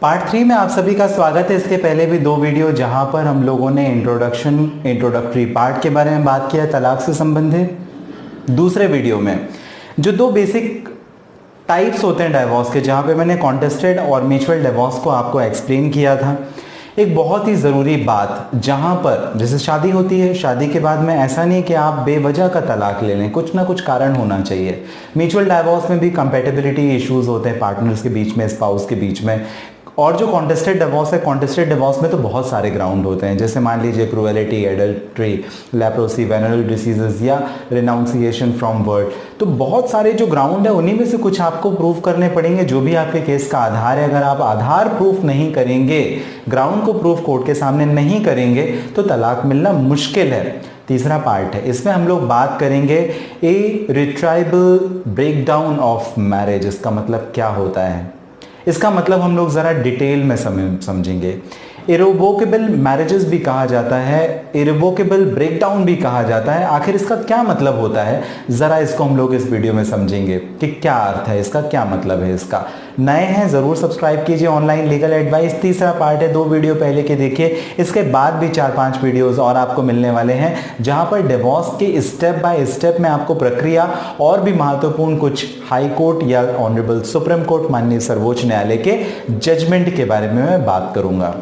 Part 3 में आप सभी का स्वागत है। इसके पहले भी 2 वीडियो जहां पर हम लोगों ने इंट्रोडक्टरी पार्ट के बारे में बात किया, तलाक से संबंधित। दूसरे वीडियो में जो 2 बेसिक टाइप्स होते हैं डाइवोर्स के, जहां पे मैंने कॉन्टेस्टेड और म्यूचुअल डिवोर्स को आपको एक्सप्लेन किया था। एक बहुत ही ज़रूरी बात, जहां पर जैसे शादी होती है, शादी के बाद में ऐसा नहीं कि आप बेवजह का तलाक ले लें, कुछ ना कुछ कारण होना चाहिए। म्यूचुअल डाइवोर्स में भी कंपैटिबिलिटी इश्यूज होते हैं पार्टनर्स के बीच में, स्पाउस के बीच में। और जो कॉन्टेस्टेड डिवोर्स है, कॉन्टेस्टेड डिवोर्स में तो बहुत सारे ग्राउंड होते हैं, जैसे मान लीजिए cruelty, adultery, leprosy, venereal diseases या रिनाउंसिएशन फ्रॉम वर्ड। तो बहुत सारे जो ग्राउंड है उन्हीं में से कुछ आपको प्रूव करने पड़ेंगे, जो भी आपके केस का आधार है। अगर आप आधार प्रूफ नहीं करेंगे, ग्राउंड को प्रूफ कोर्ट के सामने नहीं करेंगे, तो तलाक मिलना मुश्किल है। तीसरा पार्ट है, इसमें हम लोग बात करेंगे इर्रिट्राइबल ब्रेकडाउन ऑफ मैरिज। इसका मतलब क्या होता है, इसका मतलब हम लोग ज़रा डिटेल में समझेंगे। इररिवोकेबल मैरिजेस भी कहा जाता है, इररिवोकेबल ब्रेकडाउन भी कहा जाता है। आखिर इसका क्या मतलब होता है, ज़रा इसको हम लोग इस वीडियो में समझेंगे कि क्या अर्थ है इसका, क्या मतलब है इसका। नए हैं ज़रूर सब्सक्राइब कीजिए ऑनलाइन लीगल एडवाइस। तीसरा पार्ट है, 2 वीडियो पहले के देखिए। इसके बाद भी 4-5 वीडियोस और आपको मिलने वाले हैं, जहां पर डिवोर्स के स्टेप बाय स्टेप में आपको प्रक्रिया और भी महत्वपूर्ण कुछ हाई कोर्ट या ऑनरेबल सुप्रीम कोर्ट माननीय सर्वोच्च न्यायालय के जजमेंट के बारे में मैं बात करूंगा।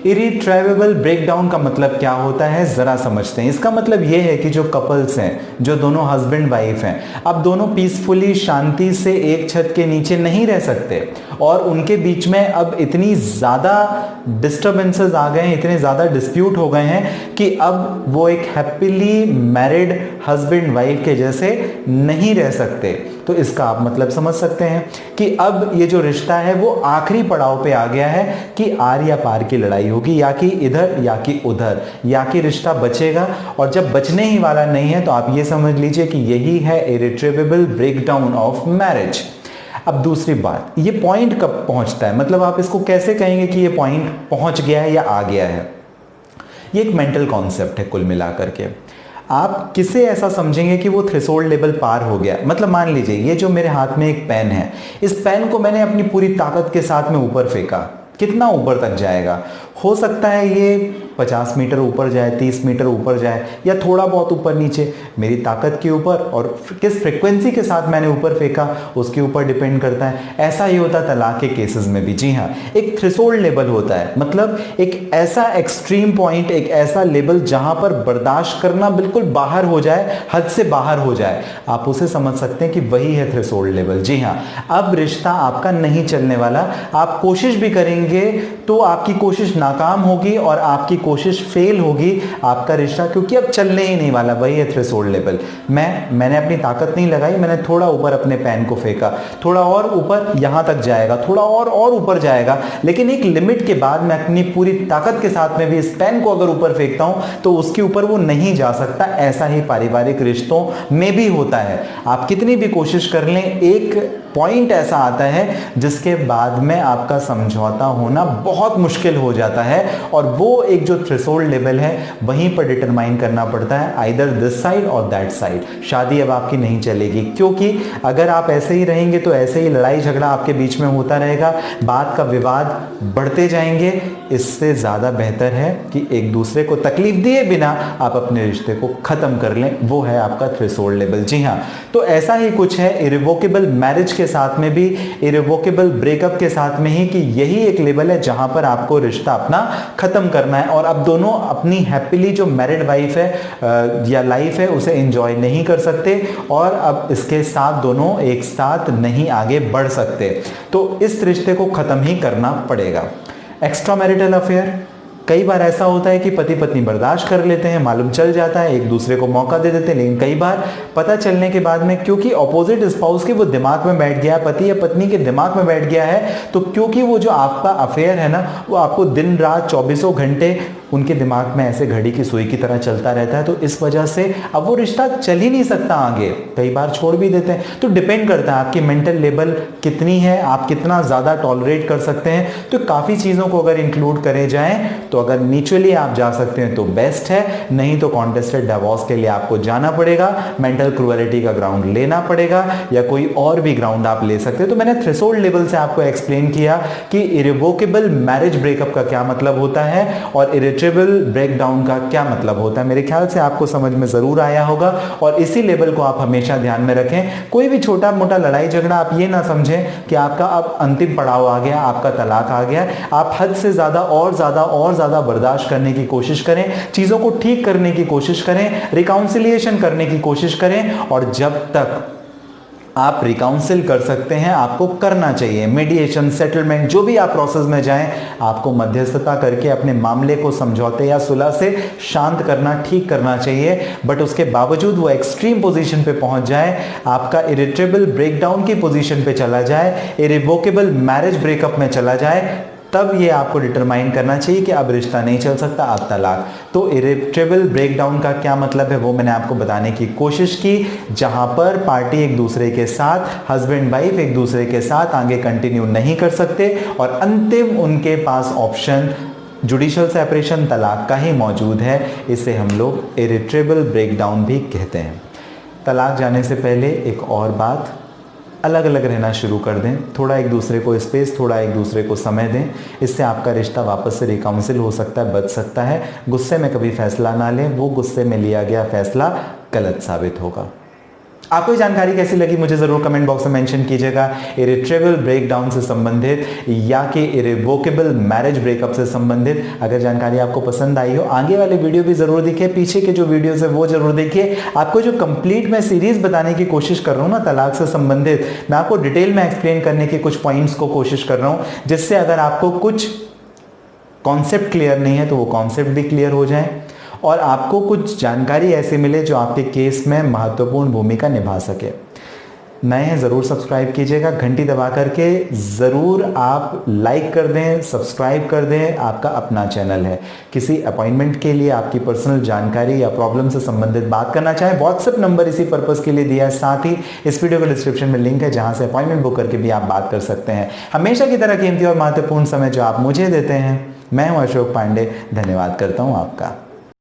इर्रिट्राइवेबल ब्रेकडाउन का मतलब क्या होता है, जरा समझते हैं। इसका मतलब यह है कि जो कपल्स हैं, जो दोनों हस्बैंड वाइफ हैं, अब दोनों पीसफुली शांति से एक छत के नीचे नहीं रह सकते, और उनके बीच में अब इतनी ज़्यादा डिस्टर्बेंसेस आ गए हैं, इतने ज़्यादा डिस्प्यूट हो गए हैं कि अब वो एक हैप्पीली मैरिड हस्बैंड वाइफ के जैसे नहीं रह सकते। तो इसका आप मतलब समझ सकते हैं कि अब ये जो रिश्ता है वो आखिरी पड़ाव पे आ गया है कि आर या पार की लड़ाई होगी, या कि इधर या कि उधर, या कि रिश्ता बचेगा। और जब बचने ही वाला नहीं है, तो आप ये समझ लीजिए कि यही है इर्रिट्रेवेबल ब्रेकडाउन ऑफ मैरिज। अब दूसरी बात, ये पॉइंट कब पहुंचता है, मतलब आप इसको कैसे कहेंगे कि ये पॉइंट पहुंच गया है या आ गया है। ये एक मेंटल कॉन्सेप्ट है कुल मिलाकर के। आप किसे ऐसा समझेंगे कि वो थ्रेशोल्ड लेवल पार हो गया, मतलब मान लीजिए ये जो मेरे हाथ में एक पेन है, इस पेन को मैंने अपनी पूरी ताकत के साथ में ऊपर फेंका। कितना ऊपर तक जाएगा, हो सकता है ये 50 मीटर ऊपर जाए, 30 मीटर ऊपर जाए, या थोड़ा बहुत ऊपर नीचे, मेरी ताकत के ऊपर और किस फ्रिक्वेंसी के साथ मैंने ऊपर फेंका उसके ऊपर डिपेंड करता है। ऐसा ही होता है तलाक के केसेस में भी। जी हाँ, एक थ्रेशोल्ड लेवल होता है, मतलब एक ऐसा एक्सट्रीम पॉइंट, एक ऐसा लेवल जहां पर बर्दाश्त करना बिल्कुल बाहर हो जाए, हद से बाहर हो जाए, आप उसे समझ सकते हैं कि वही है थ्रेशोल्ड लेवल। जी हाँ, अब रिश्ता आपका नहीं चलने वाला। आप कोशिश भी करेंगे तो आपकी कोशिश नाकाम होगी और आपकी कोशिश फेल होगी, आपका रिश्ता क्योंकि अब चलने ही नहीं वाला। वही है थ्रेशोल्ड लेवल। मैंने अपनी ताकत नहीं लगाई, मैंने थोड़ा ऊपर अपने पेन को फेंका, थोड़ा और ऊपर यहां तक जाएगा, थोड़ा और ऊपर जाएगा, लेकिन एक लिमिट के बाद मैं अपनी पूरी ताकत के साथ में भी इस पेन को अगर ऊपर फेंकता हूं तो उसके ऊपर वो नहीं जा सकता। ऐसा ही पारिवारिक रिश्तों में भी होता है। आप कितनी भी कोशिश कर लें, एक पॉइंट ऐसा आता है जिसके बाद में आपका समझौता होना बहुत मुश्किल हो जाता है, और वो एक जो थ्रेशोल्ड लेवल है वहीं पर डिटरमाइन करना पड़ता है, आइदर दिस साइड और दैट साइड। शादी अब आपकी नहीं चलेगी, क्योंकि अगर आप ऐसे ही रहेंगे तो ऐसे ही लड़ाई झगड़ा आपके बीच में होता रहेगा, बात का विवाद बढ़ते जाएंगे। इससे ज़्यादा बेहतर है कि एक दूसरे को तकलीफ दिए बिना आप अपने रिश्ते को ख़त्म कर लें, वो है आपका थ्रेशोल्ड लेवल। जी हाँ, तो ऐसा ही कुछ है इर्रिवोकेबल मैरिज के साथ में भी, इर्रिवोकेबल ब्रेकअप के साथ में ही, कि यही एक लेवल है जहां पर आपको रिश्ता अपना खत्म करना है, और अब दोनों अपनी हैप्पीली जो मैरिड वाइफ है या लाइफ है उसे एंजॉय नहीं कर सकते, और अब इसके साथ दोनों एक साथ नहीं आगे बढ़ सकते। तो इस रिश्ते को खत्म ही करना पड़ेगा। एक्स्ट्रा मैरिटल अफेयर, कई बार ऐसा होता है कि पति पत्नी बर्दाश्त कर लेते हैं, मालूम चल जाता है, एक दूसरे को मौका दे देते हैं, लेकिन कई बार पता चलने के बाद में, क्योंकि ऑपोजिट स्पाउस के वो दिमाग में बैठ गया है, पति या पत्नी के दिमाग में बैठ गया है, तो क्योंकि वो जो आपका अफेयर है ना, वो आपको दिन रात 24 घंटे उनके दिमाग में ऐसे घड़ी की सुई की तरह चलता रहता है, तो इस वजह से अब वो रिश्ता चल ही नहीं सकता आगे, कई बार छोड़ भी देते हैं। तो डिपेंड करता है आपकी मेंटल लेवल कितनी है, आप कितना ज़्यादा टॉलरेट कर सकते हैं। तो काफ़ी चीज़ों को अगर इंक्लूड करे जाएं तो अगर म्यूचुअली आप जा सकते हैं तो बेस्ट है, नहीं तो कॉन्टेस्टेड डिवोर्स के लिए आपको जाना पड़ेगा, मेंटल क्रूएलिटी का ग्राउंड लेना पड़ेगा, या कोई और भी ग्राउंड आप ले सकते हैं। तो मैंने थ्रेशोल्ड लेवल से आपको एक्सप्लेन किया कि इरिवोकेबल मैरिज ब्रेकअप का क्या मतलब होता है और इरिटेबल ब्रेकडाउन का क्या मतलब होता है। मेरे ख्याल से आपको समझ में जरूर आया होगा और इसी लेवल को आप हमेशा ध्यान में रखें। कोई भी छोटा मोटा लड़ाई झगड़ा आप ये ना समझें कि आपका अब अंतिम पड़ाव आ गया, आपका तलाक आ गया। आप हद से ज्यादा और ज्यादा बर्दाश्त करने की कोशिश करें, चीजों को ठीक करने की कोशिश करें, रिकाउंसिलिएशन करने की कोशिश करें, और जब तक आप रिकाउंसिल कर सकते हैं आपको करना चाहिए। मीडिएशन, सेटलमेंट, जो भी आप प्रोसेस में जाएं, आपको मध्यस्थता करके अपने मामले को समझौते या सुलह से शांत करना, ठीक करना चाहिए। बट उसके बावजूद वो एक्सट्रीम पोजीशन पे पहुंच जाए, आपका इरिटेबल ब्रेकडाउन की पोजीशन पे चला जाए, इरिवोकेबल मैरिज ब्रेकअप में चला जाए, तब ये आपको डिटरमाइन करना चाहिए कि अब रिश्ता नहीं चल सकता, अब तलाक। तो इरिटेबल ब्रेकडाउन का क्या मतलब है वो मैंने आपको बताने की कोशिश की, जहां पर पार्टी एक दूसरे के साथ, हस्बैंड वाइफ एक दूसरे के साथ आगे कंटिन्यू नहीं कर सकते और अंतिम उनके पास ऑप्शन जुडिशियल सेपरेशन, तलाक का ही मौजूद है। इसे हम लोग इरिटेबल ब्रेकडाउन भी कहते हैं। तलाक जाने से पहले एक और बात, अलग अलग रहना शुरू कर दें, थोड़ा एक दूसरे को स्पेस, थोड़ा एक दूसरे को समय दें। इससे आपका रिश्ता वापस से रिकाउंसिल हो सकता है, बच सकता है। गुस्से में कभी फैसला ना लें, वो गुस्से में लिया गया फैसला गलत साबित होगा। आपको ये जानकारी कैसी लगी मुझे ज़रूर कमेंट बॉक्स में मेंशन कीजिएगा। इरिटेबल ब्रेकडाउन से संबंधित या कि इरिवोकेबल मैरिज ब्रेकअप से संबंधित अगर जानकारी आपको पसंद आई हो, आगे वाले वीडियो भी ज़रूर देखिए, पीछे के जो वीडियोस है वो ज़रूर देखिए। आपको जो कंप्लीट मैं सीरीज बताने की कोशिश कर रहा हूँ ना तलाक से संबंधित, मैं आपको डिटेल में एक्सप्लेन करने की कुछ पॉइंट्स को कोशिश कर रहा हूँ, जिससे अगर आपको कुछ कॉन्सेप्ट क्लियर नहीं है तो वो कॉन्सेप्ट भी क्लियर हो जाए और आपको कुछ जानकारी ऐसे मिले जो आपके केस में महत्वपूर्ण भूमिका निभा सके। नए हैं ज़रूर सब्सक्राइब कीजिएगा, घंटी दबा करके ज़रूर आप लाइक कर दें, सब्सक्राइब कर दें। आपका अपना चैनल है। किसी अपॉइंटमेंट के लिए आपकी पर्सनल जानकारी या प्रॉब्लम से संबंधित बात करना चाहें, व्हाट्सएप नंबर इसी पर्पज़ के लिए दिया है। साथ ही इस वीडियो के डिस्क्रिप्शन में लिंक है जहां से अपॉइंटमेंट बुक करके भी आप बात कर सकते हैं। हमेशा की तरह कीमती और महत्वपूर्ण समय जो आप मुझे देते हैं, मैं हूं अशोक पांडे, धन्यवाद करता हूं आपका।